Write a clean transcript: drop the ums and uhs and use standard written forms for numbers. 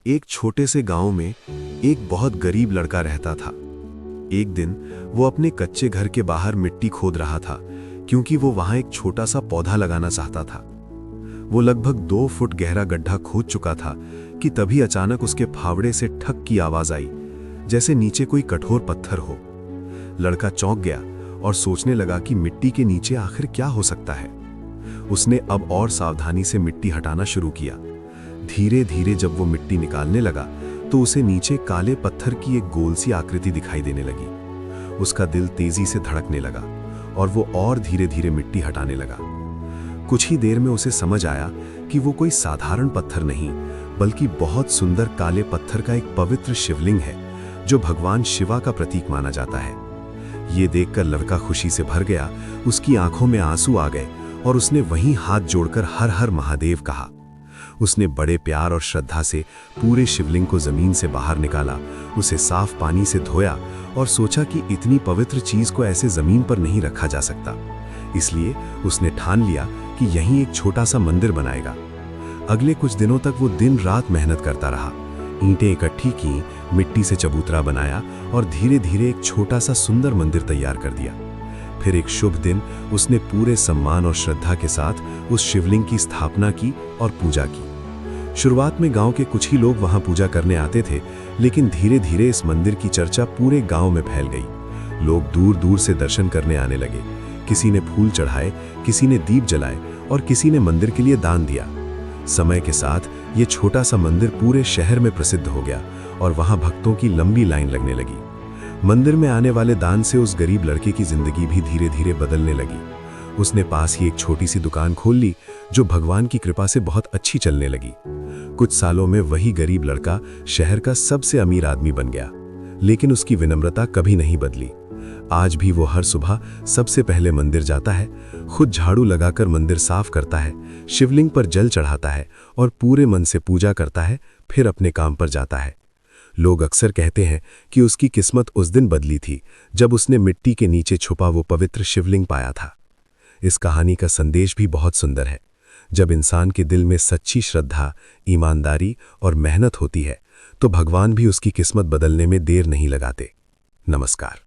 एक छोटे से गांव में एक बहुत गरीब लड़का रहता था। एक दिन वो अपने कच्चे घर के बाहर मिट्टी खोद रहा था, क्योंकि वो वहां एक छोटा सा पौधा लगाना चाहता था। वो लगभग 2 फुट गहरा गड्ढा खोद चुका था कि तभी अचानक उसके फावड़े से ठक की आवाज आई, जैसे नीचे कोई कठोर पत्थर हो। लड़का चौंक गया और सोचने लगा कि मिट्टी के नीचे आखिर क्या हो सकता है। उसने अब और सावधानी से मिट्टी हटाना शुरू किया। धीरे धीरे जब वो मिट्टी निकालने लगा तो उसे नीचे काले पत्थर की एक गोल सी आकृति दिखाई देने लगी। उसका दिल तेजी से धड़कने लगा और वो और धीरे धीरे मिट्टी हटाने लगा। कुछ ही देर में उसे समझ आया कि वो कोई साधारण पत्थर नहीं, बल्कि बहुत सुंदर काले पत्थर का एक पवित्र शिवलिंग है, जो भगवान शिवा का प्रतीक माना जाता है। ये देखकर लड़का खुशी से भर गया। उसकी आंखों में आंसू आ गए और उसने वहीं हाथ जोड़कर हर हर महादेव कहा। उसने बड़े प्यार और श्रद्धा से पूरे शिवलिंग को जमीन से बाहर निकाला, उसे साफ पानी से धोया और सोचा कि इतनी पवित्र चीज को ऐसे जमीन पर नहीं रखा जा सकता। इसलिए उसने ठान लिया कि यहीं एक छोटा सा मंदिर बनाएगा। अगले कुछ दिनों तक वो दिन रात मेहनत करता रहा। ईंटें इकट्ठी की, मिट्टी से चबूतरा बनाया और धीरे धीरे एक छोटा सा सुंदर मंदिर तैयार कर दिया। फिर एक शुभ दिन उसने पूरे सम्मान और श्रद्धा के साथ उस शिवलिंग की स्थापना की और पूजा की। शुरुआत में गांव के कुछ ही लोग वहां पूजा करने आते थे, लेकिन धीरे धीरे इस मंदिर की चर्चा पूरे गांव में फैल गई। लोग दूर दूर से दर्शन करने आने लगे। किसी ने फूल चढ़ाए, किसी ने दीप जलाए और किसी ने मंदिर के लिए दान दिया। समय के साथ ये छोटा सा मंदिर पूरे शहर में प्रसिद्ध हो गया और वहां भक्तों की लंबी लाइन लगने लगी। मंदिर में आने वाले दान से उस गरीब लड़के की जिंदगी भी धीरे धीरे बदलने लगी। उसने पास ही एक छोटी सी दुकान खोल ली, जो भगवान की कृपा से बहुत अच्छी चलने लगी। कुछ सालों में वही गरीब लड़का शहर का सबसे अमीर आदमी बन गया, लेकिन उसकी विनम्रता कभी नहीं बदली। आज भी वो हर सुबह सबसे पहले मंदिर जाता है, खुद झाड़ू लगाकर मंदिर साफ करता है, शिवलिंग पर जल चढ़ाता है और पूरे मन से पूजा करता है, फिर अपने काम पर जाता है। लोग अक्सर कहते हैं कि उसकी किस्मत उस दिन बदली थी जब उसने मिट्टी के नीचे छुपा वो पवित्र शिवलिंग पाया था। इस कहानी का संदेश भी बहुत सुंदर है। जब इंसान के दिल में सच्ची श्रद्धा, ईमानदारी और मेहनत होती है, तो भगवान भी उसकी किस्मत बदलने में देर नहीं लगाते। नमस्कार।